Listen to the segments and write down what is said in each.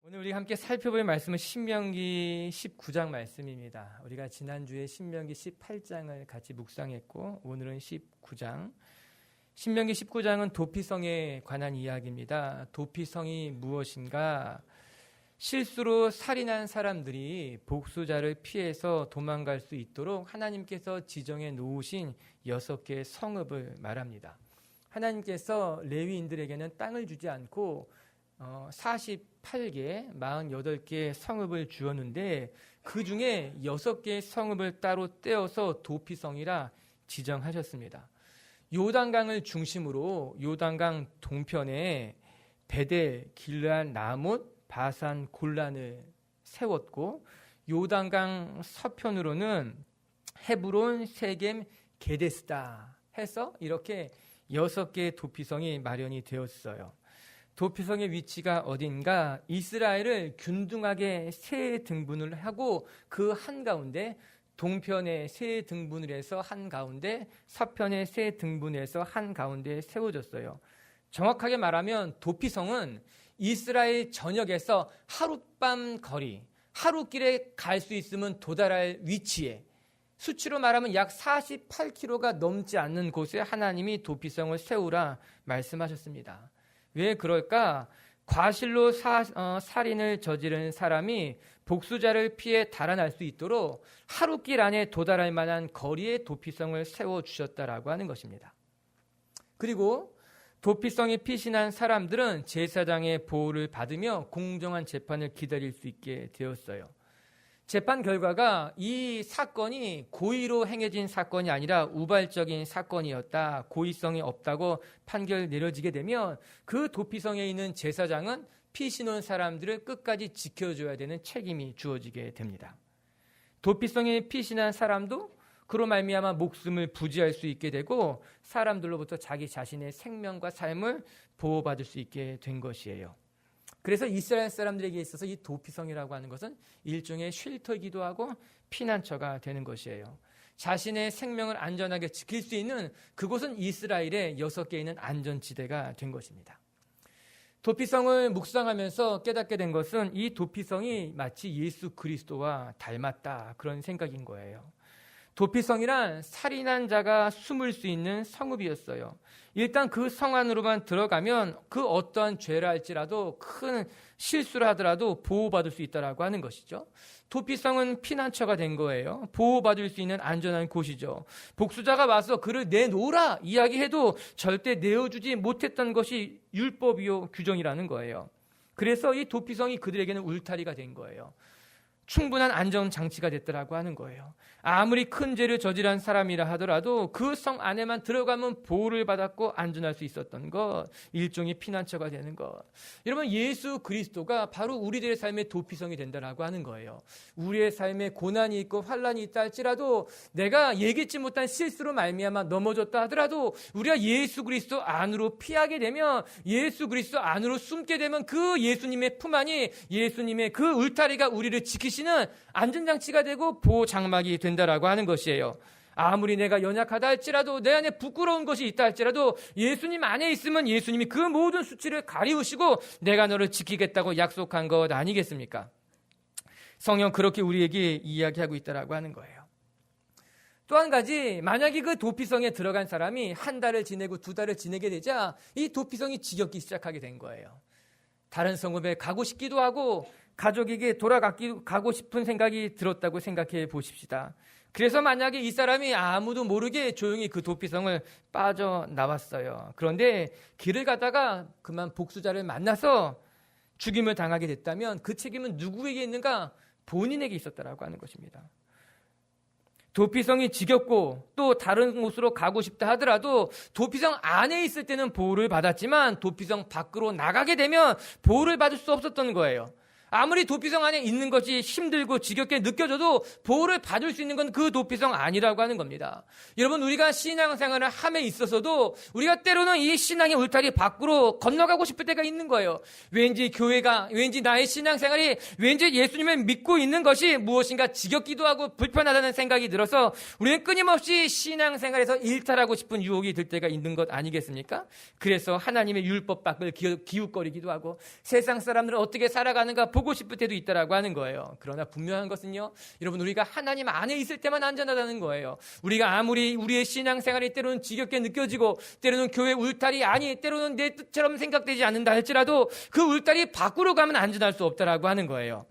오늘 우리 함께 살펴볼 말씀은 신명기 19장 말씀입니다. 우리가 지난주에 신명기 18장을 같이 묵상했고 오늘은 19장. 신명기 19장은 도피성에 관한 이야기입니다. 도피성이 무엇인가? 실수로 살인한 사람들이 복수자를 피해서 도망갈 수 있도록 하나님께서 지정해 놓으신 6개의 성읍을 말합니다. 하나님께서 레위인들에게는 땅을 주지 않고 48개, 48개의 성읍을 주었는데 그 중에 6개의 성읍을 따로 떼어서 도피성이라 지정하셨습니다. 요단강을 중심으로 요단강 동편에 베델, 길르앗, 라못, 바산, 골란을 세웠고 요단강 서편으로는 헤브론, 세겜, 게데스다 해서 이렇게 6개의 도피성이 마련이 되었어요. 도피성의 위치가 어딘가? 이스라엘을 균등하게 세 등분을 하고 그 한가운데 동편에 세 등분을 해서 한가운데, 서편에 세 등분해서 한가운데에 세워졌어요. 정확하게 말하면 도피성은 이스라엘 전역에서 하룻밤 거리, 하루길에 갈 수 있으면 도달할 위치에, 수치로 말하면 약 48km가 넘지 않는 곳에 하나님이 도피성을 세우라 말씀하셨습니다. 왜 그럴까? 과실로 살인을 저지른 사람이 복수자를 피해 달아날 수 있도록 하루길 안에 도달할 만한 거리에 도피성을 세워주셨다라고 하는 것입니다. 그리고 도피성에 피신한 사람들은 제사장의 보호를 받으며 공정한 재판을 기다릴 수 있게 되었어요. 재판 결과가 이 사건이 고의로 행해진 사건이 아니라 우발적인 사건이었다, 고의성이 없다고 판결 내려지게 되면 그 도피성에 있는 제사장은 피신 온 사람들을 끝까지 지켜줘야 되는 책임이 주어지게 됩니다. 도피성에 피신한 사람도 그로 말미암아 목숨을 부지할 수 있게 되고 사람들로부터 자기 자신의 생명과 삶을 보호받을 수 있게 된 것이에요. 그래서 이스라엘 사람들에게 있어서 이 도피성이라고 하는 것은 일종의 쉘터이기도 하고 피난처가 되는 것이에요. 자신의 생명을 안전하게 지킬 수 있는 그곳은 이스라엘의 6개 있는 안전지대가 된 것입니다. 도피성을 묵상하면서 깨닫게 된 것은 이 도피성이 마치 예수 그리스도와 닮았다, 그런 생각인 거예요. 도피성이란 살인한 자가 숨을 수 있는 성읍이었어요. 일단 그 성 안으로만 들어가면 그 어떠한 죄를 할지라도, 큰 실수를 하더라도 보호받을 수 있다라고 하는 것이죠. 도피성은 피난처가 된 거예요. 보호받을 수 있는 안전한 곳이죠. 복수자가 와서 그를 내놓으라 이야기해도 절대 내어주지 못했던 것이 율법이요 규정이라는 거예요. 그래서 이 도피성이 그들에게는 울타리가 된 거예요. 충분한 안전장치가 됐더라고 하는 거예요. 아무리 큰 죄를 저지른 사람이라 하더라도 그 성 안에만 들어가면 보호를 받았고 안전할 수 있었던 것, 일종의 피난처가 되는 것. 여러분, 예수 그리스도가 바로 우리들의 삶의 도피성이 된다라고 하는 거예요. 우리의 삶에 고난이 있고 환난이 있다 할지라도, 내가 예기치 못한 실수로 말미암아 넘어졌다 하더라도 우리가 예수 그리스도 안으로 피하게 되면, 예수 그리스도 안으로 숨게 되면 그 예수님의 품 안이, 예수님의 그 울타리가 우리를 지키시는 안전장치가 되고 보호 장막이 된다라고 하는 것이에요. 아무리 내가 연약하다 할지라도, 내 안에 부끄러운 것이 있다 할지라도 예수님 안에 있으면 예수님이 그 모든 수치를 가리우시고 내가 너를 지키겠다고 약속한 것 아니겠습니까? 성경 그렇게 우리에게 이야기하고 있다라고 하는 거예요. 또 한 가지, 만약에 그 도피성에 들어간 사람이 한 달을 지내고 두 달을 지내게 되자 이 도피성이 지겹기 시작하게 된 거예요. 다른 성읍에 가고 싶기도 하고 가족에게 가고 싶은 생각이 들었다고 생각해 보십시다. 그래서 만약에 이 사람이 아무도 모르게 조용히 그 도피성을 빠져나왔어요. 그런데 길을 가다가 그만 복수자를 만나서 죽임을 당하게 됐다면 그 책임은 누구에게 있는가? 본인에게 있었다라고 하는 것입니다. 도피성이 지겹고 또 다른 곳으로 가고 싶다 하더라도 도피성 안에 있을 때는 보호를 받았지만 도피성 밖으로 나가게 되면 보호를 받을 수 없었던 거예요. 아무리 도피성 안에 있는 것이 힘들고 지겹게 느껴져도 보호를 받을 수 있는 건 그 도피성 아니라고 하는 겁니다. 여러분, 우리가 신앙생활을 함에 있어서도 우리가 때로는 이 신앙의 울타리 밖으로 건너가고 싶을 때가 있는 거예요. 왠지 교회가, 왠지 나의 신앙생활이, 왠지 예수님을 믿고 있는 것이 무엇인가 지겹기도 하고 불편하다는 생각이 들어서 우리는 끊임없이 신앙생활에서 일탈하고 싶은 유혹이 들 때가 있는 것 아니겠습니까? 그래서 하나님의 율법 밖을 기웃거리기도 하고 세상 사람들은 어떻게 살아가는가 보고 싶을 때도 있다라고 하는 거예요. 그러나 분명한 것은요, 여러분, 우리가 하나님 안에 있을 때만 안전하다는 거예요. 우리가 아무리 우리의 신앙생활이 때로는 지겹게 느껴지고 때로는 교회 울타리 아니 때로는 내 뜻처럼 생각되지 않는다 할지라도 그 울타리 밖으로 가면 안전할 수 없다라고 하는 거예요.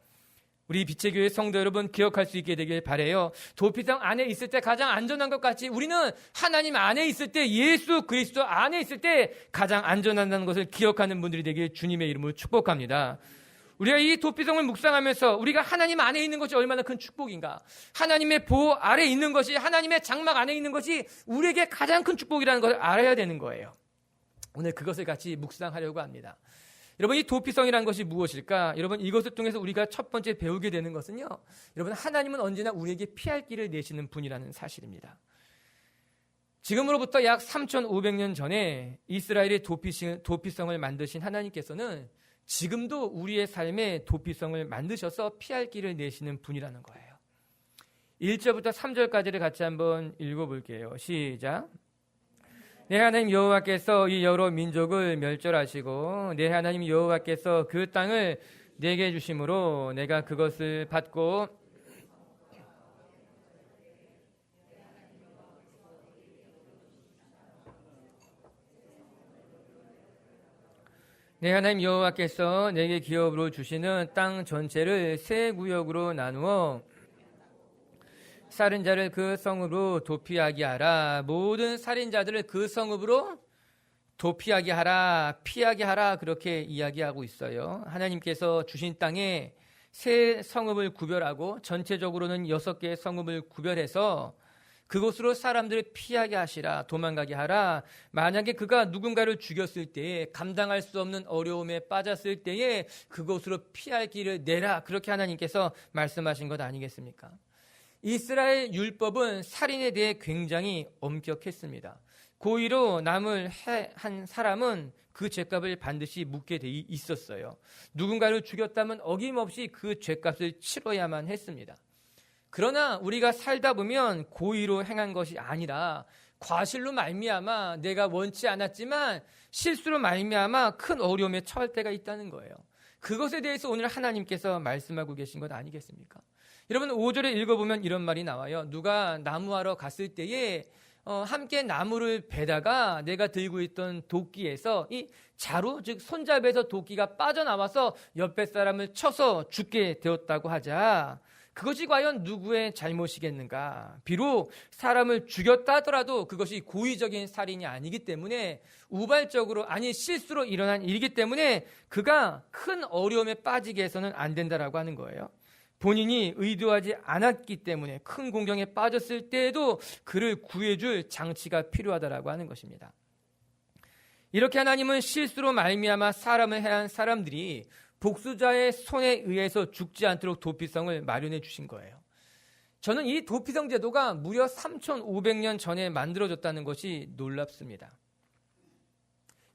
우리 빛의 교회 성도 여러분, 기억할 수 있게 되길 바라요. 도피성 안에 있을 때 가장 안전한 것 같이 우리는 하나님 안에 있을 때, 예수 그리스도 안에 있을 때 가장 안전하다는 것을 기억하는 분들이 되길 주님의 이름으로 축복합니다. 우리가 이 도피성을 묵상하면서 우리가 하나님 안에 있는 것이 얼마나 큰 축복인가, 하나님의 보호 아래 있는 것이, 하나님의 장막 안에 있는 것이 우리에게 가장 큰 축복이라는 것을 알아야 되는 거예요. 오늘 그것을 같이 묵상하려고 합니다. 여러분, 이 도피성이라는 것이 무엇일까? 여러분, 이것을 통해서 우리가 첫 번째 배우게 되는 것은요, 여러분, 하나님은 언제나 우리에게 피할 길을 내시는 분이라는 사실입니다. 지금으로부터 약 3,500년 전에 이스라엘의 도피성을 만드신 하나님께서는 지금도 우리의 삶에 도피성을 만드셔서 피할 길을 내시는 분이라는 거예요. 1절부터 3절까지를 같이 한번 읽어볼게요. 시작. 내 하나님 여호와께서 이 여러 민족을 멸절하시고 내 하나님 여호와께서 그 땅을 내게 주심으로 내가 그것을 받고 내 하나님 여호와께서 내게 기업으로 주시는 땅 전체를 세 구역으로 나누어 살인자를 그 성읍으로 도피하게 하라. 모든 살인자들을 그 성읍으로 도피하게 하라, 피하게 하라, 그렇게 이야기하고 있어요. 하나님께서 주신 땅에 세 성읍을 구별하고 전체적으로는 6개의 성읍을 구별해서 그곳으로 사람들을 피하게 하시라, 도망가게 하라. 만약에 그가 누군가를 죽였을 때에, 감당할 수 없는 어려움에 빠졌을 때에 그곳으로 피할 길을 내라, 그렇게 하나님께서 말씀하신 것 아니겠습니까? 이스라엘 율법은 살인에 대해 굉장히 엄격했습니다. 고의로 남을 한 사람은 그 죄값을 반드시 묻게 돼 있었어요. 누군가를 죽였다면 어김없이 그 죄값을 치러야만 했습니다. 그러나 우리가 살다 보면 고의로 행한 것이 아니라 과실로 말미암아 내가 원치 않았지만 실수로 말미암아 큰 어려움에 처할 때가 있다는 거예요. 그것에 대해서 오늘 하나님께서 말씀하고 계신 것 아니겠습니까? 여러분, 5절에 읽어보면 이런 말이 나와요. 누가 나무하러 갔을 때에 함께 나무를 베다가 내가 들고 있던 도끼에서 이 자루, 즉 손잡이에서 도끼가 빠져나와서 옆에 사람을 쳐서 죽게 되었다고 하자. 그것이 과연 누구의 잘못이겠는가? 비록 사람을 죽였다 하더라도 그것이 고의적인 살인이 아니기 때문에, 우발적으로, 아니 실수로 일어난 일이기 때문에 그가 큰 어려움에 빠지게 해서는 안 된다라고 하는 거예요. 본인이 의도하지 않았기 때문에 큰 공경에 빠졌을 때에도 그를 구해줄 장치가 필요하다라고 하는 것입니다. 이렇게 하나님은 실수로 말미암아 사람을 해한 사람들이 복수자의 손에 의해서 죽지 않도록 도피성을 마련해 주신 거예요. 저는 이 도피성 제도가 무려 3,500년 전에 만들어졌다는 것이 놀랍습니다.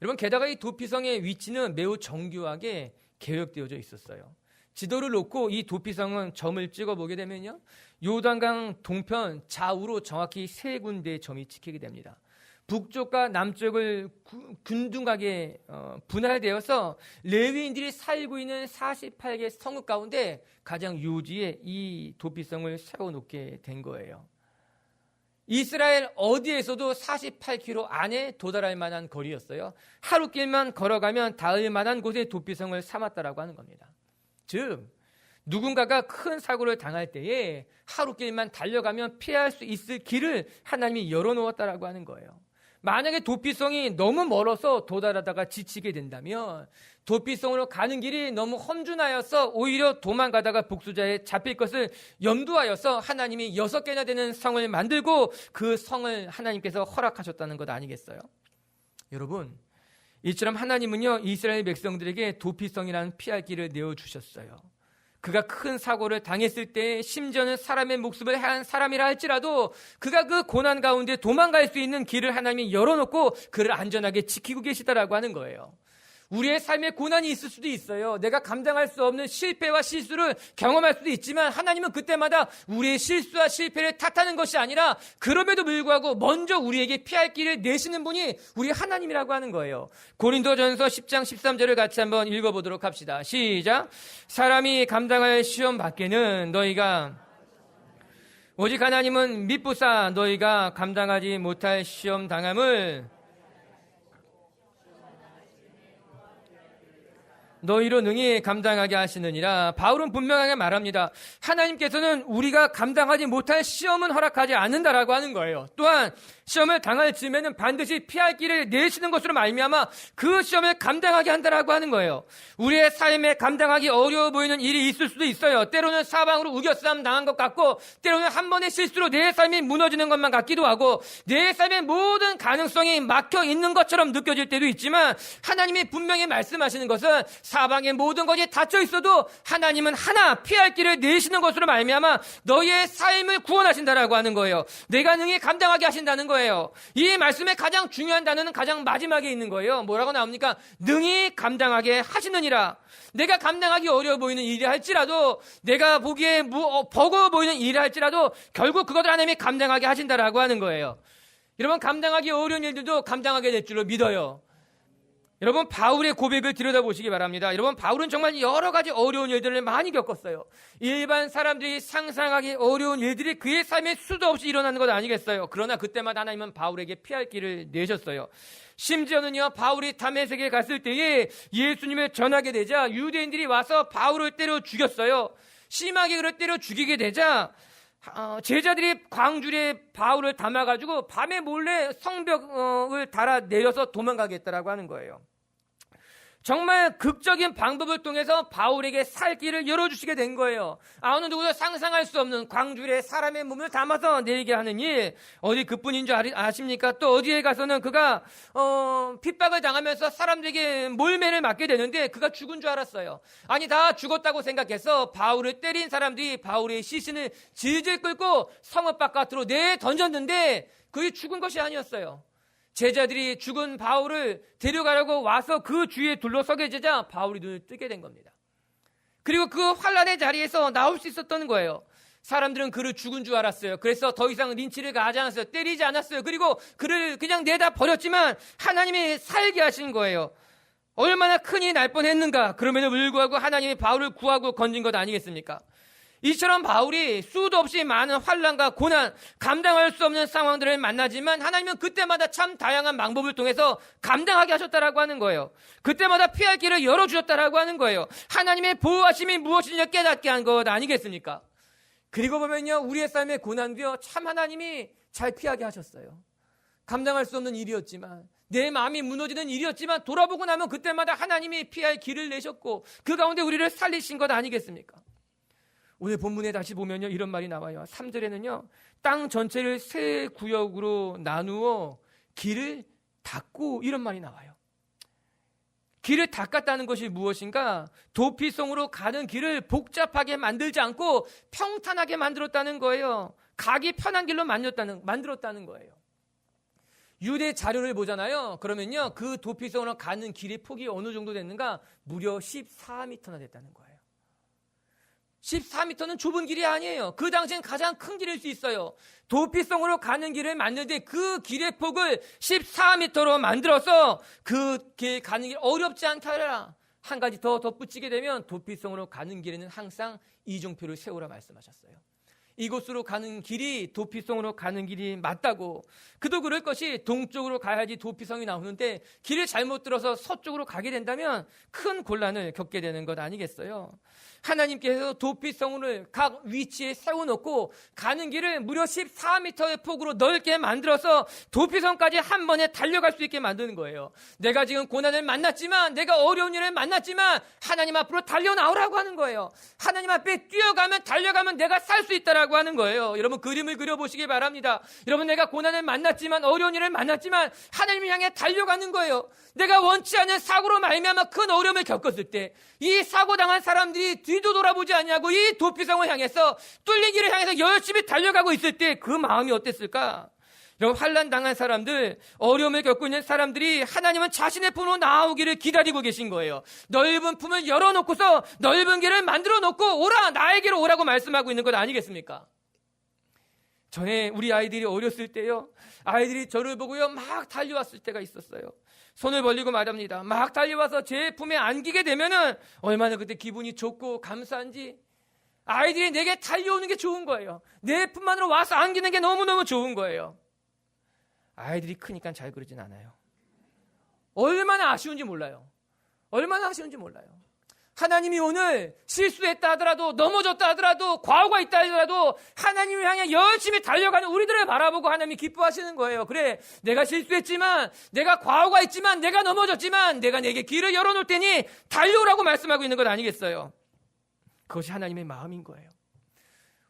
여러분, 게다가 이 도피성의 위치는 매우 정교하게 계획되어져 있었어요. 지도를 놓고 이 도피성은 점을 찍어보게 되면요, 요단강 동편 좌우로 정확히 3군데의 점이 찍히게 됩니다. 북쪽과 남쪽을 균등하게 분할되어서 레위인들이 살고 있는 48개 성읍 가운데 가장 요지에 이 도피성을 세워놓게 된 거예요. 이스라엘 어디에서도 48km 안에 도달할 만한 거리였어요. 하루 길만 걸어가면 닿을 만한 곳에 도피성을 삼았다라고 하는 겁니다. 즉, 누군가가 큰 사고를 당할 때에 하루 길만 달려가면 피할 수 있을 길을 하나님이 열어놓았다라고 하는 거예요. 만약에 도피성이 너무 멀어서 도달하다가 지치게 된다면, 도피성으로 가는 길이 너무 험준하여서 오히려 도망가다가 복수자에 잡힐 것을 염두하여서 하나님이 6개나 되는 성을 만들고 그 성을 하나님께서 허락하셨다는 것 아니겠어요? 여러분, 이처럼 하나님은요, 이스라엘 백성들에게 도피성이라는 피할 길을 내어주셨어요. 그가 큰 사고를 당했을 때 심지어는 사람의 목숨을 해한 사람이라 할지라도 그가 그 고난 가운데 도망갈 수 있는 길을 하나님이 열어놓고 그를 안전하게 지키고 계시다라고 하는 거예요. 우리의 삶에 고난이 있을 수도 있어요. 내가 감당할 수 없는 실패와 실수를 경험할 수도 있지만 하나님은 그때마다 우리의 실수와 실패를 탓하는 것이 아니라 그럼에도 불구하고 먼저 우리에게 피할 길을 내시는 분이 우리 하나님이라고 하는 거예요. 고린도전서 10장 13절을 같이 한번 읽어보도록 합시다. 시작. 사람이 감당할 시험 밖에는 너희가 오직 하나님은 미쁘사 너희가 감당하지 못할 시험 당함을 너희로 능히 감당하게 하시느니라. 바울은 분명하게 말합니다. 하나님께서는 우리가 감당하지 못할 시험은 허락하지 않는다라고 하는 거예요. 또한 시험을 당할 즈음에는 반드시 피할 길을 내시는 것으로 말미암아 그 시험을 감당하게 한다라고 하는 거예요. 우리의 삶에 감당하기 어려워 보이는 일이 있을 수도 있어요. 때로는 사방으로 우겨싸움 당한 것 같고, 때로는 한 번의 실수로 내 삶이 무너지는 것만 같기도 하고, 내 삶의 모든 가능성이 막혀 있는 것처럼 느껴질 때도 있지만, 하나님이 분명히 말씀하시는 것은 사방의 모든 것이 닫혀 있어도 하나님은 하나 피할 길을 내시는 것으로 말미암아 너희의 삶을 구원하신다라고 하는 거예요. 내가 능히 감당하게 하신다는 거예요. 이 말씀의 가장 중요한 단어는 가장 마지막에 있는 거예요. 뭐라고 나옵니까? 능히 감당하게 하시느니라. 내가 감당하기 어려워 보이는 일이 할지라도, 내가 보기에 버거워 보이는 일이 할지라도 결국 그것을 하나님이 감당하게 하신다라고 하는 거예요. 여러분, 감당하기 어려운 일들도 감당하게 될 줄로 믿어요. 여러분, 바울의 고백을 들여다보시기 바랍니다. 여러분, 바울은 정말 여러 가지 어려운 일들을 많이 겪었어요. 일반 사람들이 상상하기 어려운 일들이 그의 삶에 수도 없이 일어나는 것 아니겠어요? 그러나 그때마다 하나님은 바울에게 피할 길을 내셨어요. 심지어는요, 바울이 다메섹에 갔을 때에 예수님을 전하게 되자 유대인들이 와서 바울을 때려 죽였어요. 심하게 그를 때려 죽이게 되자 제자들이 광주리에 바울을 담아가지고 밤에 몰래 성벽을 달아 내려서 도망가게 했다라고 하는 거예요. 정말 극적인 방법을 통해서 바울에게 살 길을 열어주시게 된 거예요. 어느 누구도 상상할 수 없는 광주리에 사람의 몸을 담아서 내리게 하는 일, 어디 그뿐인 줄 아십니까? 또 어디에 가서는 그가 핍박을 당하면서 사람들에게 몰매를 맞게 되는데 그가 죽은 줄 알았어요. 아니, 다 죽었다고 생각해서 바울을 때린 사람들이 바울의 시신을 질질 끌고 성읍 바깥으로 내던졌는데 그게 죽은 것이 아니었어요. 제자들이 죽은 바울을 데려가려고 와서 그 주위에 둘러서게 되자 바울이 눈을 뜨게 된 겁니다. 그리고 그 환난의 자리에서 나올 수 있었던 거예요. 사람들은 그를 죽은 줄 알았어요. 그래서 더 이상 린치를 가하지 않았어요. 때리지 않았어요. 그리고 그를 그냥 내다 버렸지만 하나님이 살게 하신 거예요. 얼마나 큰일이 날 뻔했는가. 그럼에도 불구하고 하나님이 바울을 구하고 건진 것 아니겠습니까? 이처럼 바울이 수도 없이 많은 환난과 고난, 감당할 수 없는 상황들을 만나지만 하나님은 그때마다 참 다양한 방법을 통해서 감당하게 하셨다라고 하는 거예요. 그때마다 피할 길을 열어주셨다라고 하는 거예요. 하나님의 보호하심이 무엇인지 깨닫게 한 것 아니겠습니까? 그리고 보면요, 우리의 삶의 고난도요, 참 하나님이 잘 피하게 하셨어요. 감당할 수 없는 일이었지만, 내 마음이 무너지는 일이었지만 돌아보고 나면 그때마다 하나님이 피할 길을 내셨고 그 가운데 우리를 살리신 것 아니겠습니까? 오늘 본문에 다시 보면요, 이런 말이 나와요. 3절에는요, 땅 전체를 세 구역으로 나누어 길을 닫고, 이런 말이 나와요. 길을 닦았다는 것이 무엇인가? 도피성으로 가는 길을 복잡하게 만들지 않고 평탄하게 만들었다는 거예요. 가기 편한 길로 만들었다는 거예요. 유대 자료를 보잖아요. 그러면요, 그 도피성으로 가는 길의 폭이 어느 정도 됐는가? 무려 14m나 됐다는 거예요. 14m는 좁은 길이 아니에요. 그 당시엔 가장 큰 길일 수 있어요. 도피성으로 가는 길을 만드는데 그 길의 폭을 14m로 만들어서 그 길 가는 길 어렵지 않게 하라. 한 가지 더 덧붙이게 되면 도피성으로 가는 길에는 항상 이종표를 세우라 말씀하셨어요. 이곳으로 가는 길이 도피성으로 가는 길이 맞다고. 그도 그럴 것이 동쪽으로 가야지 도피성이 나오는데 길을 잘못 들어서 서쪽으로 가게 된다면 큰 곤란을 겪게 되는 것 아니겠어요? 하나님께서 도피성을 각 위치에 세워놓고 가는 길을 무려 14m의 폭으로 넓게 만들어서 도피성까지 한 번에 달려갈 수 있게 만드는 거예요. 내가 지금 고난을 만났지만, 내가 어려운 일을 만났지만 하나님 앞으로 달려나오라고 하는 거예요. 하나님 앞에 뛰어가면, 달려가면 내가 살 수 있다라고 달려가라고 하는 거예요. 여러분 그림을 그려보시기 바랍니다. 여러분 내가 고난을 만났지만 어려운 일을 만났지만 하나님을 향해 달려가는 거예요. 내가 원치 않은 사고로 말미암아 큰 어려움을 겪었을 때 이 사고당한 사람들이 뒤도 돌아보지 않냐고 이 도피성을 향해서 뚫린 길을 향해서 열심히 달려가고 있을 때 그 마음이 어땠을까? 여러분 환난 당한 사람들, 어려움을 겪고 있는 사람들이 하나님은 자신의 품으로 나오기를 기다리고 계신 거예요. 넓은 품을 열어놓고서 넓은 길을 만들어 놓고 오라, 나에게로 오라고 말씀하고 있는 것 아니겠습니까? 전에 우리 아이들이 어렸을 때요, 아이들이 저를 보고요 막 달려왔을 때가 있었어요. 손을 벌리고 말합니다. 막 달려와서 제 품에 안기게 되면은 얼마나 그때 기분이 좋고 감사한지. 아이들이 내게 달려오는 게 좋은 거예요. 내 품만으로 와서 안기는 게 너무너무 좋은 거예요. 아이들이 크니까 잘 그러진 않아요. 얼마나 아쉬운지 몰라요. 얼마나 아쉬운지 몰라요. 하나님이 오늘 실수했다 하더라도, 넘어졌다 하더라도, 과오가 있다 하더라도 하나님을 향해 열심히 달려가는 우리들을 바라보고 하나님이 기뻐하시는 거예요. 그래, 내가 실수했지만, 내가 과오가 있지만, 내가 넘어졌지만 내가 내게 길을 열어놓을 테니 달려오라고 말씀하고 있는 것 아니겠어요? 그것이 하나님의 마음인 거예요.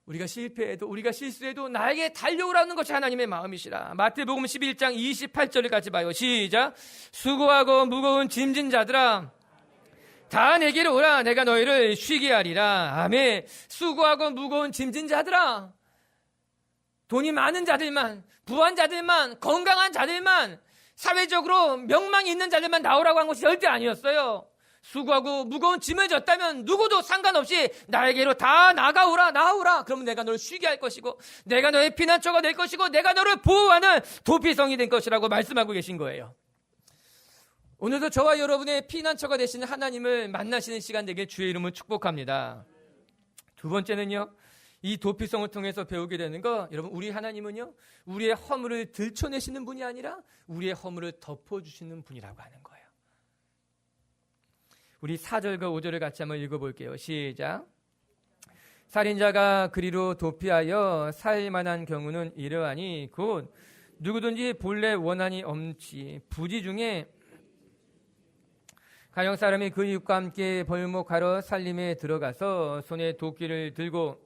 우리가 실패해도, 우리가 실수해도 나에게 달려오라는 것이 하나님의 마음이시라. 마태복음 11장 28절을 같이 봐요. 시작. 수고하고 무거운 짐진 자들아, 다 내게로 오라. 내가 너희를 쉬게 하리라. 아멘. 수고하고 무거운 짐진 자들아, 돈이 많은 자들만, 부한 자들만, 건강한 자들만, 사회적으로 명망이 있는 자들만 나오라고 한 것이 절대 아니었어요. 수고하고 무거운 짐을 졌다면 누구도 상관없이 나에게로 다 나가오라, 나오라. 그러면 내가 너를 쉬게 할 것이고, 내가 너의 피난처가 될 것이고, 내가 너를 보호하는 도피성이 될 것이라고 말씀하고 계신 거예요. 오늘도 저와 여러분의 피난처가 되시는 하나님을 만나시는 시간 되길 주의 이름으로 축복합니다. 두 번째는요, 이 도피성을 통해서 배우게 되는 거, 여러분 우리 하나님은요, 우리의 허물을 들춰내시는 분이 아니라 우리의 허물을 덮어주시는 분이라고 하는 거예요. 우리 4절과 5절을 같이 한번 읽어볼게요. 시작. 살인자가 그리로 도피하여 살만한 경우는 이러하니 곧 누구든지 본래 원한이 없지 부지 중에 가령 사람이 그 이웃과 함께 벌목하러 살림에 들어가서 손에 도끼를 들고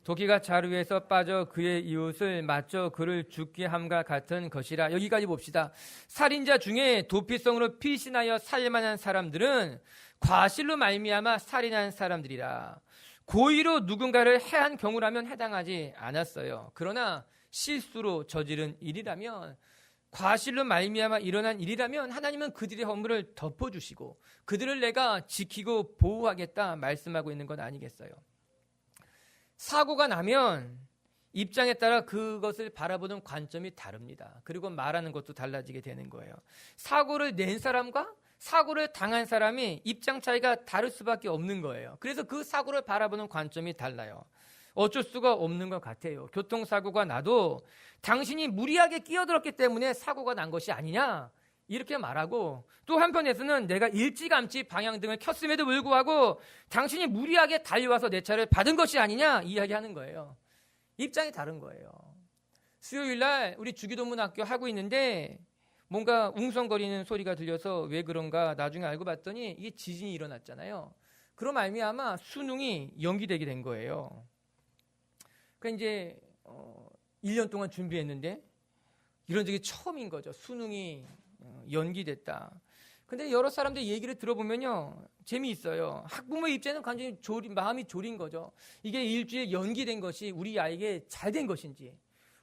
도끼가 자루에서 빠져 그의 이웃을 맞춰 그를 죽게 함과 같은 것이라. 여기까지 봅시다. 살인자 중에 도피성으로 피신하여 살만한 사람들은 과실로 말미암아 살인한 사람들이라. 고의로 누군가를 해한 경우라면 해당하지 않았어요. 그러나 실수로 저지른 일이라면, 과실로 말미암아 일어난 일이라면 하나님은 그들의 허물을 덮어주시고 그들을 내가 지키고 보호하겠다 말씀하고 있는 건 아니겠어요? 사고가 나면 입장에 따라 그것을 바라보는 관점이 다릅니다. 그리고 말하는 것도 달라지게 되는 거예요. 사고를 낸 사람과 사고를 당한 사람이 입장 차이가 다를 수밖에 없는 거예요. 그래서 그 사고를 바라보는 관점이 달라요. 어쩔 수가 없는 것 같아요. 교통사고가 나도 당신이 무리하게 끼어들었기 때문에 사고가 난 것이 아니냐, 이렇게 말하고, 또 한편에서는 내가 일찌감치 방향등을 켰음에도 불구하고 당신이 무리하게 달려와서 내 차를 받은 것이 아니냐 이야기하는 거예요. 입장이 다른 거예요. 수요일날 우리 주기도문학교 하고 있는데 뭔가 웅성거리는 소리가 들려서 왜 그런가 나중에 알고 봤더니 이게 지진이 일어났잖아요. 그럼 말미암아 수능이 연기되게 된 거예요. 그러니까 이제 1년 동안 준비했는데 이런 적이 처음인 거죠. 수능이 연기됐다. 근데 여러 사람들 얘기를 들어보면요, 재미있어요. 학부모 입장에는 완전히 마음이 졸인 거죠. 이게 일주일 연기된 것이 우리 아이에게 잘된 것인지,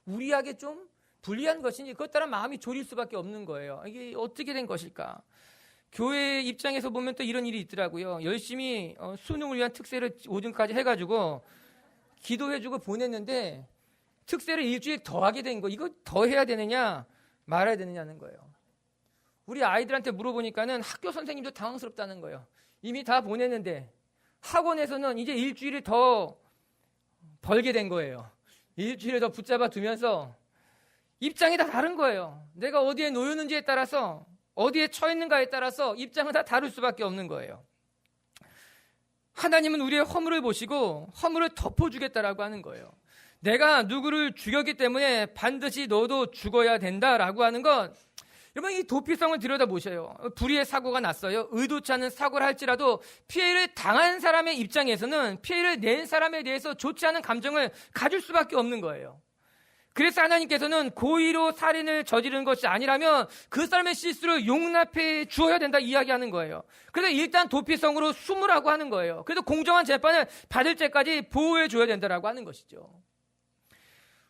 우리에게 좀 불리한 것인지, 그것 따라 마음이 졸일 수밖에 없는 거예요. 이게 어떻게 된 것일까? 교회 입장에서 보면 또 이런 일이 있더라고요. 열심히 수능을 위한 특세를 오전까지 해가지고 기도해주고 보냈는데 특세를 일주일 더 하게 된 거, 이거 더 해야 되느냐 말아야 되느냐는 거예요. 우리 아이들한테 물어보니까는 학교 선생님도 당황스럽다는 거예요. 이미 다 보냈는데 학원에서는 이제 일주일을 더 벌게 된 거예요. 일주일을 더 붙잡아 두면서 입장이 다 다른 거예요. 내가 어디에 놓였는지에 따라서, 어디에 처해 있는가에 따라서 입장은 다 다를 수밖에 없는 거예요. 하나님은 우리의 허물을 보시고 허물을 덮어주겠다라고 하는 거예요. 내가 누구를 죽였기 때문에 반드시 너도 죽어야 된다라고 하는 것, 여러분, 이 도피성을 들여다보셔요. 불의의 사고가 났어요. 의도치 않은 사고를 할지라도 피해를 당한 사람의 입장에서는 피해를 낸 사람에 대해서 좋지 않은 감정을 가질 수밖에 없는 거예요. 그래서 하나님께서는 고의로 살인을 저지른 것이 아니라면 그 사람의 실수를 용납해 주어야 된다 이야기하는 거예요. 그래서 일단 도피성으로 숨으라고 하는 거예요. 그래서 공정한 재판을 받을 때까지 보호해 줘야 된다라고 하는 것이죠.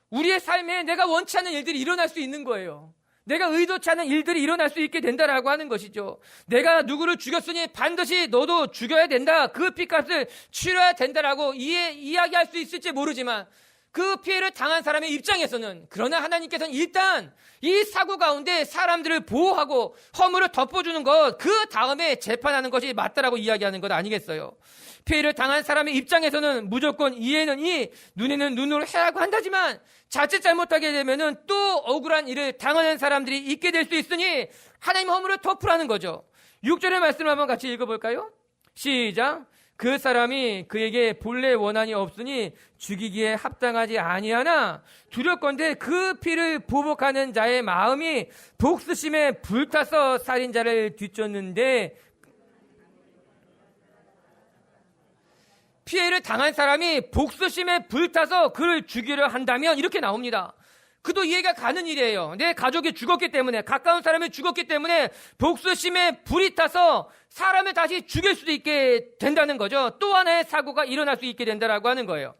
우리의 삶에 내가 원치 않는 일들이 일어날 수 있는 거예요. 내가 의도치 않은 일들이 일어날 수 있게 된다라고 하는 것이죠. 내가 누구를 죽였으니 반드시 너도 죽여야 된다. 그 핏값을 치러야 된다라고 이야기할 수 있을지 모르지만 그 피해를 당한 사람의 입장에서는, 그러나 하나님께서는 일단 이 사고 가운데 사람들을 보호하고 허물을 덮어주는 것, 그 다음에 재판하는 것이 맞다라고 이야기하는 것 아니겠어요? 피해를 당한 사람의 입장에서는 무조건 이에는 이, 눈에는 눈으로 해라고 한다지만 자칫 잘못하게 되면은 또 억울한 일을 당하는 사람들이 있게 될 수 있으니 하나님 허물을 덮으라는 거죠. 6절의 말씀을 한번 같이 읽어볼까요? 시작. 그 사람이 그에게 본래 원한이 없으니 죽이기에 합당하지 아니하나 두렵건대 그 피를 보복하는 자의 마음이 복수심에 불타서 살인자를 뒤쫓는데, 피해를 당한 사람이 복수심에 불타서 그를 죽이려 한다면 이렇게 나옵니다. 그도 이해가 가는 일이에요. 내 가족이 죽었기 때문에, 가까운 사람이 죽었기 때문에 복수심에 불이 타서 사람을 다시 죽일 수도 있게 된다는 거죠. 또 하나의 사고가 일어날 수 있게 된다라고 하는 거예요.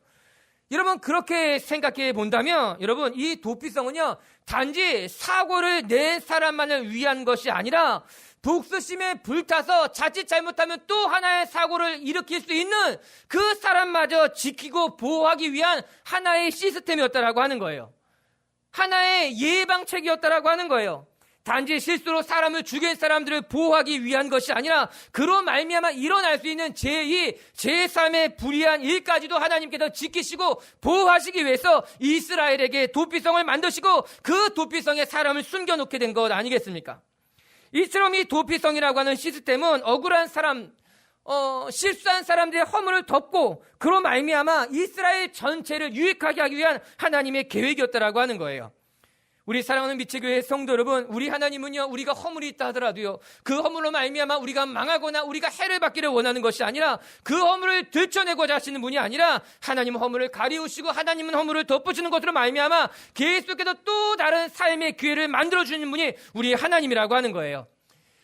여러분, 그렇게 생각해 본다면 여러분, 이 도피성은요 단지 사고를 낸 사람만을 위한 것이 아니라 복수심에 불타서 자칫 잘못하면 또 하나의 사고를 일으킬 수 있는 그 사람마저 지키고 보호하기 위한 하나의 시스템이었다라고 하는 거예요. 하나의 예방책이었다라고 하는 거예요. 단지 실수로 사람을 죽인 사람들을 보호하기 위한 것이 아니라 그로 말미암아 일어날 수 있는 제2, 제3의 불의한 일까지도 하나님께서 지키시고 보호하시기 위해서 이스라엘에게 도피성을 만드시고 그 도피성에 사람을 숨겨놓게 된 것 아니겠습니까? 이처럼 이 도피성이라고 하는 시스템은 억울한 사람, 실수한 사람들의 허물을 덮고 그로 말미암아 이스라엘 전체를 유익하게 하기 위한 하나님의 계획이었다라고 하는 거예요. 우리 사랑하는 미치교회 성도 여러분, 우리 하나님은요, 우리가 허물이 있다 하더라도요, 그 허물로 말미암아 우리가 망하거나 우리가 해를 받기를 원하는 것이 아니라 그 허물을 들춰내고자 하시는 분이 아니라 하나님은 허물을 가리우시고 하나님은 허물을 덮으시는 것으로 말미암아 계속해서 또 다른 삶의 기회를 만들어주는 분이 우리 하나님이라고 하는 거예요.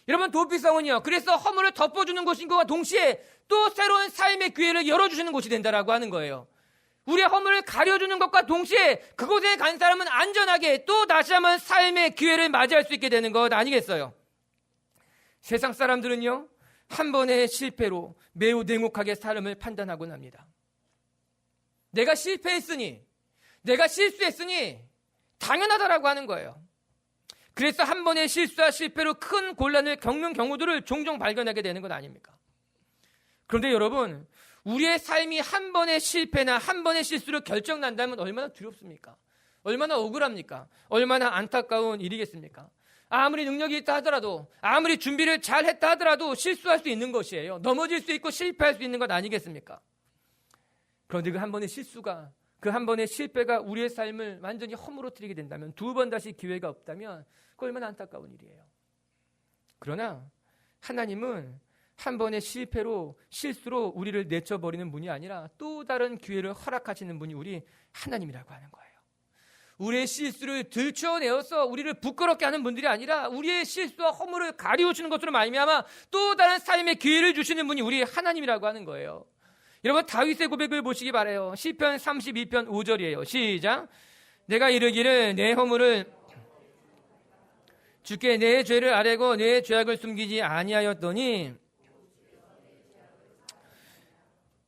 여러분, 도피성은요, 그래서 허물을 덮어주는 곳인 것과 동시에 또 새로운 삶의 기회를 열어주시는 곳이 된다라고 하는 거예요. 우리의 허물을 가려주는 것과 동시에 그곳에 간 사람은 안전하게 또 다시 한번 삶의 기회를 맞이할 수 있게 되는 것 아니겠어요? 세상 사람들은요, 한 번의 실패로 매우 냉혹하게 사람을 판단하곤 합니다. 내가 실패했으니, 내가 실수했으니 당연하다라고 하는 거예요. 그래서 한 번의 실수와 실패로 큰 곤란을 겪는 경우들을 종종 발견하게 되는 것 아닙니까? 그런데 여러분, 우리의 삶이 한 번의 실패나 한 번의 실수로 결정난다면 얼마나 두렵습니까? 얼마나 억울합니까? 얼마나 안타까운 일이겠습니까? 아무리 능력이 있다 하더라도, 아무리 준비를 잘 했다 하더라도 실수할 수 있는 것이에요. 넘어질 수 있고 실패할 수 있는 것 아니겠습니까? 그런데 그 한 번의 실수가, 그 한 번의 실패가 우리의 삶을 완전히 허물어뜨리게 된다면, 두 번 다시 기회가 없다면 그 얼마나 안타까운 일이에요. 그러나 하나님은 한 번의 실패로, 실수로 우리를 내쳐버리는 분이 아니라 또 다른 기회를 허락하시는 분이 우리 하나님이라고 하는 거예요. 우리의 실수를 들춰내어서 우리를 부끄럽게 하는 분들이 아니라 우리의 실수와 허물을 가리우시는 것으로 말미암아 또 다른 삶의 기회를 주시는 분이 우리 하나님이라고 하는 거예요. 여러분, 다윗의 고백을 보시기 바라요. 시편 32편 5절이에요. 시작. 내가 이르기를 내 허물을 주께 내 죄를 아뢰고 내 죄악을 숨기지 아니하였더니,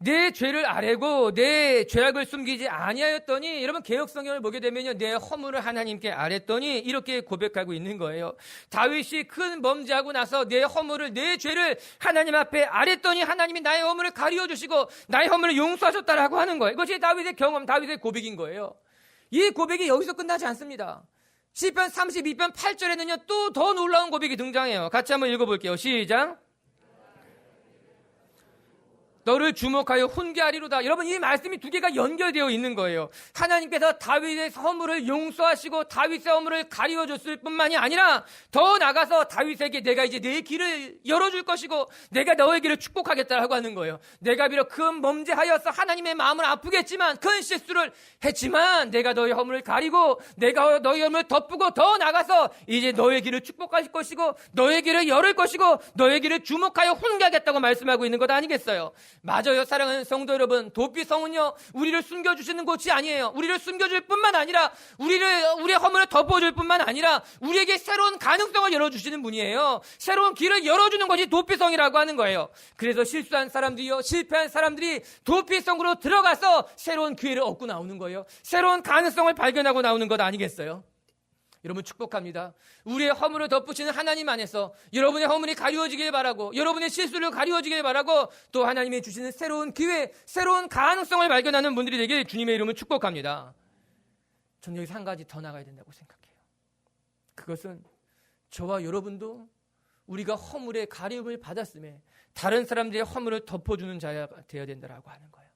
내 죄를 아뢰고 내 죄악을 숨기지 아니하였더니, 여러분 개역성경을 보게 되면요, 내 허물을 하나님께 아뢰더니 이렇게 고백하고 있는 거예요. 다윗이 큰 범죄하고 나서 내 허물을, 내 죄를 하나님 앞에 아뢰더니 하나님이 나의 허물을 가리워 주시고 나의 허물을 용서하셨다라고 하는 거예요. 이것이 다윗의 경험, 다윗의 고백인 거예요. 이 고백이 여기서 끝나지 않습니다. 시편 32편 8절에는요 또 더 놀라운 고백이 등장해요. 같이 한번 읽어볼게요. 시작. 너를 주목하여 훈계하리로다. 여러분, 이 말씀이 두 개가 연결되어 있는 거예요. 하나님께서 다윗의 허물을 용서하시고 다윗의 허물을 가리워줬을 뿐만이 아니라 더 나가서 다윗에게 내가 이제 내 길을 열어줄 것이고 내가 너의 길을 축복하겠다라고 하는 거예요. 내가 비록 큰 범죄하여서 하나님의 마음을 아프겠지만 큰 실수를 했지만 내가 너의 허물을 가리고 내가 너의 허물을 덮고 더 나가서 이제 너의 길을 축복하실 것이고 너의 길을 열을 것이고 너의 길을 주목하여 훈계하겠다고 말씀하고 있는 것 아니겠어요? 맞아요. 사랑하는 성도 여러분, 도피성은요 우리를 숨겨주시는 곳이 아니에요. 우리를 숨겨줄 뿐만 아니라 우리의 허물을 덮어줄 뿐만 아니라 우리에게 새로운 가능성을 열어주시는 분이에요. 새로운 길을 열어주는 것이 도피성이라고 하는 거예요. 그래서 실수한 사람들이요, 실패한 사람들이 도피성으로 들어가서 새로운 기회를 얻고 나오는 거예요. 새로운 가능성을 발견하고 나오는 것 아니겠어요? 여러분, 축복합니다. 우리의 허물을 덮으시는 하나님 안에서 여러분의 허물이 가리워지길 바라고 여러분의 실수를 가리워지길 바라고 또 하나님이 주시는 새로운 기회, 새로운 가능성을 발견하는 분들이 되길 주님의 이름으로 축복합니다. 저는 여기서 한 가지 더 나가야 된다고 생각해요. 그것은 저와 여러분도 우리가 허물의 가리움을 받았음에 다른 사람들의 허물을 덮어주는 자가 되어야 된다고 하는 거예요.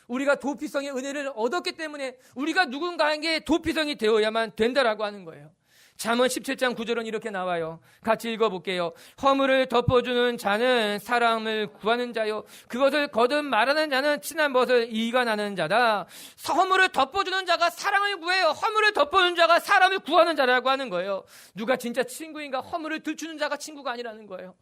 우리가 도피성의 은혜를 얻었기 때문에 우리가 누군가에게 도피성이 되어야만 된다라고 하는 거예요. 잠언 17장 9절은 이렇게 나와요. 같이 읽어볼게요. 허물을 덮어주는 자는 사람을 구하는 자요, 그것을 거듭 말하는 자는 친한 벗을 이간하는 자다. 허물을 덮어주는 자가 사랑을 구해요. 허물을 덮어주는 자가 사람을 구하는 자라고 하는 거예요. 누가 진짜 친구인가? 허물을 들추는 자가 친구가 아니라는 거예요.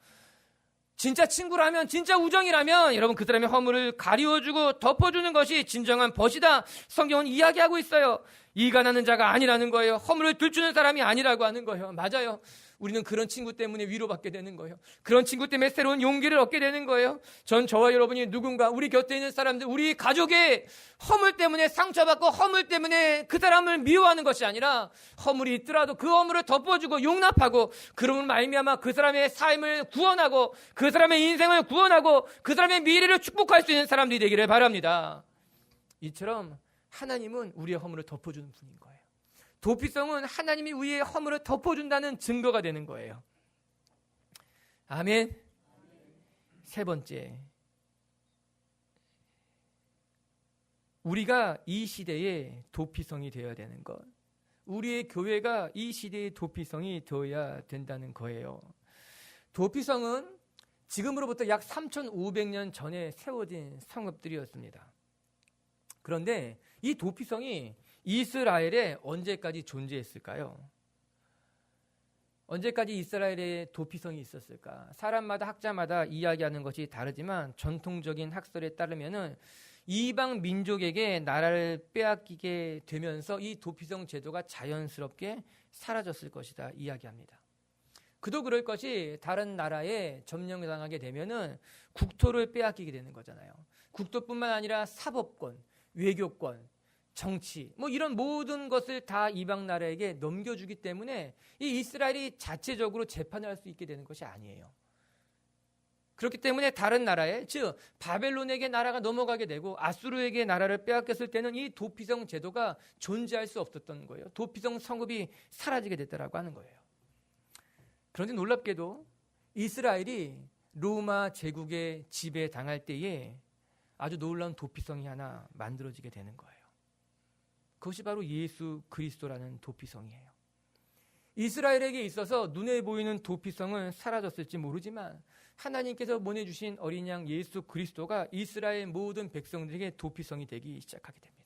진짜 친구라면, 진짜 우정이라면 여러분 그 사람의 허물을 가리워주고 덮어주는 것이 진정한 벗이다. 성경은 이야기하고 있어요. 이간하는 자가 아니라는 거예요. 허물을 들추는 사람이 아니라고 하는 거예요. 맞아요. 우리는 그런 친구 때문에 위로받게 되는 거예요. 그런 친구 때문에 새로운 용기를 얻게 되는 거예요. 저와 여러분이 누군가 우리 곁에 있는 사람들, 우리 가족의 허물 때문에 상처받고 허물 때문에 그 사람을 미워하는 것이 아니라 허물이 있더라도 그 허물을 덮어주고 용납하고 그러면 말미암아 그 사람의 삶을 구원하고 그 사람의 인생을 구원하고 그 사람의 미래를 축복할 수 있는 사람들이 되기를 바랍니다. 이처럼 하나님은 우리의 허물을 덮어주는 분인 거예요. 도피성은 하나님이 우리의 허물을 덮어준다는 증거가 되는 거예요. 아멘. 세 번째, 우리가 이 시대의 도피성이 되어야 되는 것, 우리의 교회가 이 시대의 도피성이 되어야 된다는 거예요. 도피성은 지금으로부터 약 3,500년 전에 세워진 성읍들이었습니다. 그런데 이 도피성이 이스라엘에 언제까지 존재했을까요? 언제까지 이스라엘에 도피성이 있었을까? 사람마다, 학자마다 이야기하는 것이 다르지만 전통적인 학설에 따르면은 이방 민족에게 나라를 빼앗기게 되면서 이 도피성 제도가 자연스럽게 사라졌을 것이다 이야기합니다. 그도 그럴 것이 다른 나라에 점령당하게 되면은 국토를 빼앗기게 되는 거잖아요. 국토뿐만 아니라 사법권, 외교권, 정치, 이런 모든 것을 다 이방 나라에게 넘겨주기 때문에 이 이스라엘이 자체적으로 재판을 할 수 있게 되는 것이 아니에요. 그렇기 때문에 다른 나라에, 즉 바벨론에게 나라가 넘어가게 되고 아수르에게 나라를 빼앗겼을 때는 이 도피성 제도가 존재할 수 없었던 거예요. 도피성 성읍이 사라지게 됐다라고 하는 거예요. 그런데 놀랍게도 이스라엘이 로마 제국의 지배당할 때에 아주 놀라운 도피성이 하나 만들어지게 되는 거예요. 그것이 바로 예수 그리스도라는 도피성이에요. 이스라엘에게 있어서 눈에 보이는 도피성은 사라졌을지 모르지만 하나님께서 보내주신 어린 양 예수 그리스도가 이스라엘 모든 백성들에게 도피성이 되기 시작하게 됩니다.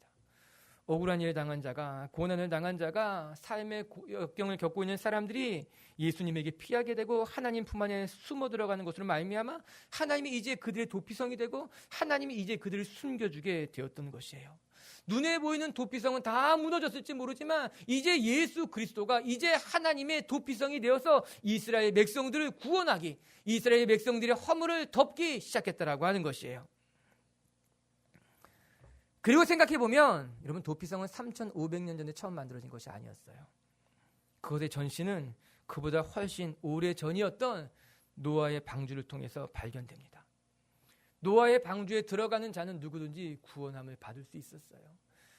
억울한 일을 당한 자가, 고난을 당한 자가, 삶의 역경을 겪고 있는 사람들이 예수님에게 피하게 되고 하나님 품 안에 숨어 들어가는 것으로 말미암아 하나님이 이제 그들의 도피성이 되고 하나님이 이제 그들을 숨겨주게 되었던 것이에요. 눈에 보이는 도피성은 다 무너졌을지 모르지만 이제 예수 그리스도가 이제 하나님의 도피성이 되어서 이스라엘 백성들을 구원하기, 이스라엘 백성들의 허물을 덮기 시작했다라고 하는 것이에요. 그리고 생각해보면 여러분, 도피성은 3,500년 전에 처음 만들어진 것이 아니었어요. 그것의 전신은 그보다 훨씬 오래 전이었던 노아의 방주를 통해서 발견됩니다. 노아의 방주에 들어가는 자는 누구든지 구원함을 받을 수 있었어요.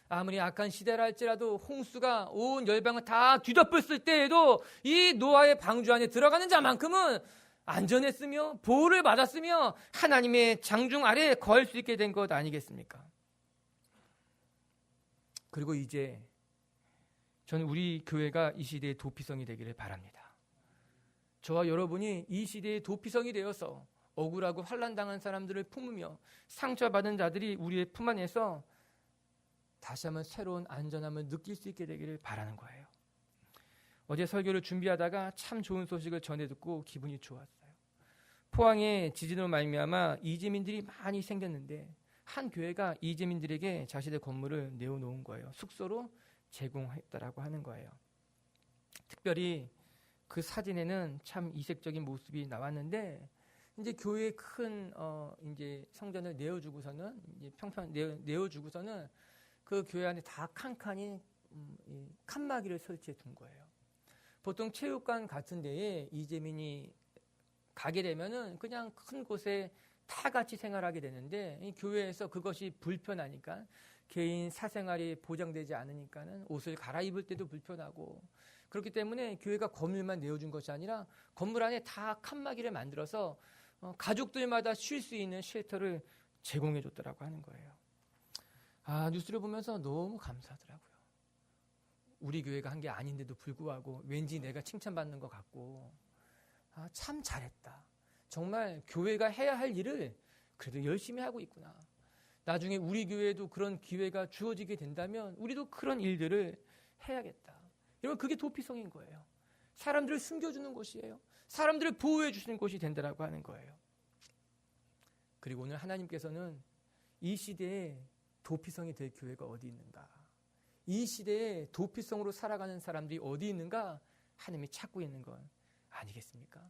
아무리 악한 시대라 할지라도 홍수가 온 열방을 다 뒤덮었을 때에도 이 노아의 방주 안에 들어가는 자만큼은 안전했으며 보호를 받았으며 하나님의 장중 아래에 거할 수 있게 된 것 아니겠습니까? 그리고 이제 저는 우리 교회가 이 시대의 도피성이 되기를 바랍니다. 저와 여러분이 이 시대의 도피성이 되어서 억울하고 환난당한 사람들을 품으며 상처받은 자들이 우리의 품 안에서 다시 한번 새로운 안전함을 느낄 수 있게 되기를 바라는 거예요. 어제 설교를 준비하다가 참 좋은 소식을 전해 듣고 기분이 좋았어요. 포항에 지진으로 말미암아 이재민들이 많이 생겼는데 한 교회가 이재민들에게 자신의 건물을 내어놓은 거예요. 숙소로 제공했다라고 하는 거예요. 특별히 그 사진에는 참 이색적인 모습이 나왔는데 이제 교회에 큰 이제 성전을 내어주고서는 이제 평평 내어주고서는 그 교회 안에 다 칸칸이 칸막이를 설치해 둔 거예요. 보통 체육관 같은 데에 이재민이 가게 되면은 그냥 큰 곳에 다 같이 생활하게 되는데 이 교회에서 그것이 불편하니까 개인 사생활이 보장되지 않으니까는 옷을 갈아입을 때도 불편하고 그렇기 때문에 교회가 건물만 내어준 것이 아니라 건물 안에 다 칸막이를 만들어서 가족들마다 쉴 수 있는 쉘터를 제공해 줬더라고 하는 거예요. 뉴스를 보면서 너무 감사하더라고요. 우리 교회가 한 게 아닌데도 불구하고 왠지 내가 칭찬받는 것 같고 참 잘했다. 정말 교회가 해야 할 일을 그래도 열심히 하고 있구나. 나중에 우리 교회에도 그런 기회가 주어지게 된다면 우리도 그런 일들을 해야겠다. 여러분 그게 도피성인 거예요. 사람들을 숨겨주는 곳이에요. 사람들을 보호해 주시는 곳이 된다라고 하는 거예요. 그리고 오늘 하나님께서는 이 시대에 도피성이 될 교회가 어디 있는가? 이 시대에 도피성으로 살아가는 사람들이 어디 있는가? 하나님이 찾고 있는 건 아니겠습니까?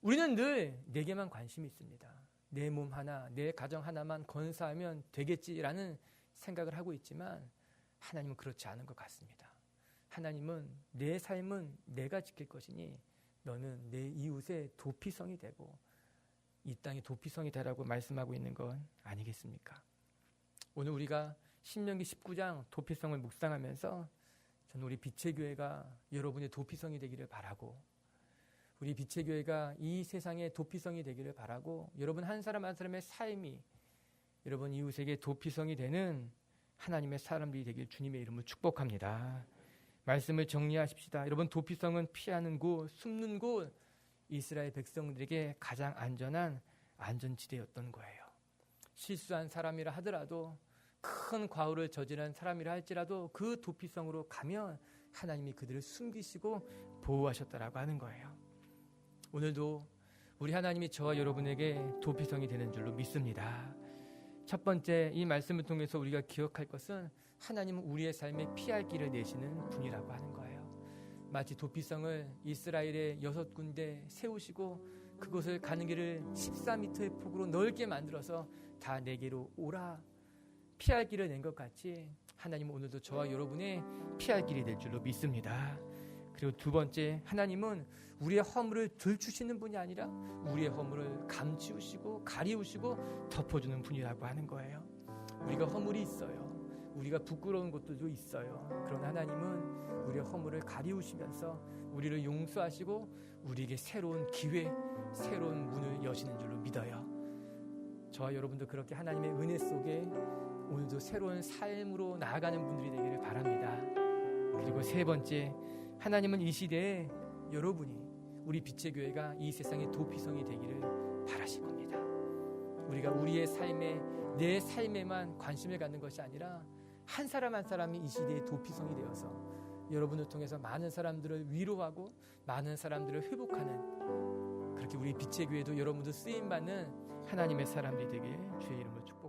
우리는 늘 내게만 관심이 있습니다. 내 몸 하나, 내 가정 하나만 건사하면 되겠지라는 생각을 하고 있지만 하나님은 그렇지 않은 것 같습니다. 하나님은 내 삶은 내가 지킬 것이니 너는 내 이웃의 도피성이 되고 이 땅의 도피성이 되라고 말씀하고 있는 건 아니겠습니까? 오늘 우리가 신명기 19장 도피성을 묵상하면서 저는 우리 빛의 교회가 여러분의 도피성이 되기를 바라고 우리 빛의 교회가 이 세상의 도피성이 되기를 바라고 여러분 한 사람 한 사람의 삶이 여러분 이웃에게 도피성이 되는 하나님의 사람들이 되길 주님의 이름으로 축복합니다. 말씀을 정리하십시다. 여러분 도피성은 피하는 곳, 숨는 곳, 이스라엘 백성들에게 가장 안전한 안전지대였던 거예요. 실수한 사람이라 하더라도 큰 과오를 저지른 사람이라 할지라도 그 도피성으로 가면 하나님이 그들을 숨기시고 보호하셨다라고 하는 거예요. 오늘도 우리 하나님이 저와 여러분에게 도피성이 되는 줄로 믿습니다. 첫 번째 이 말씀을 통해서 우리가 기억할 것은 하나님은 우리의 삶에 피할 길을 내시는 분이라고 하는 거예요. 마치 도피성을 이스라엘의 6군데 세우시고 그곳을 가는 길을 14m의 폭으로 넓게 만들어서 다 내게로 오라 피할 길을 낸 것 같이 하나님은 오늘도 저와 여러분의 피할 길이 될 줄로 믿습니다. 그리고 두 번째 하나님은 우리의 허물을 들추시는 분이 아니라 우리의 허물을 감추시고 가리우시고 덮어주는 분이라고 하는 거예요. 우리가 허물이 있어요. 우리가 부끄러운 것들도 있어요. 그러나 하나님은 우리의 허물을 가리우시면서 우리를 용서하시고 우리에게 새로운 기회, 새로운 문을 여시는 줄로 믿어요. 저와 여러분도 그렇게 하나님의 은혜 속에 오늘도 새로운 삶으로 나아가는 분들이 되기를 바랍니다. 그리고 세 번째, 하나님은 이 시대에 여러분이 우리 빛의 교회가 이 세상의 도피성이 되기를 바라실 겁니다. 우리가 우리의 삶에 내 삶에만 관심을 갖는 것이 아니라 한 사람 한 사람이 이 시대의 도피성이 되어서 여러분을 통해서 많은 사람들을 위로하고 많은 사람들을 회복하는 그렇게 우리 빛의 교회도 여러분도 쓰임받는 하나님의 사람들이 되길 주의 이름으로 축복합니다.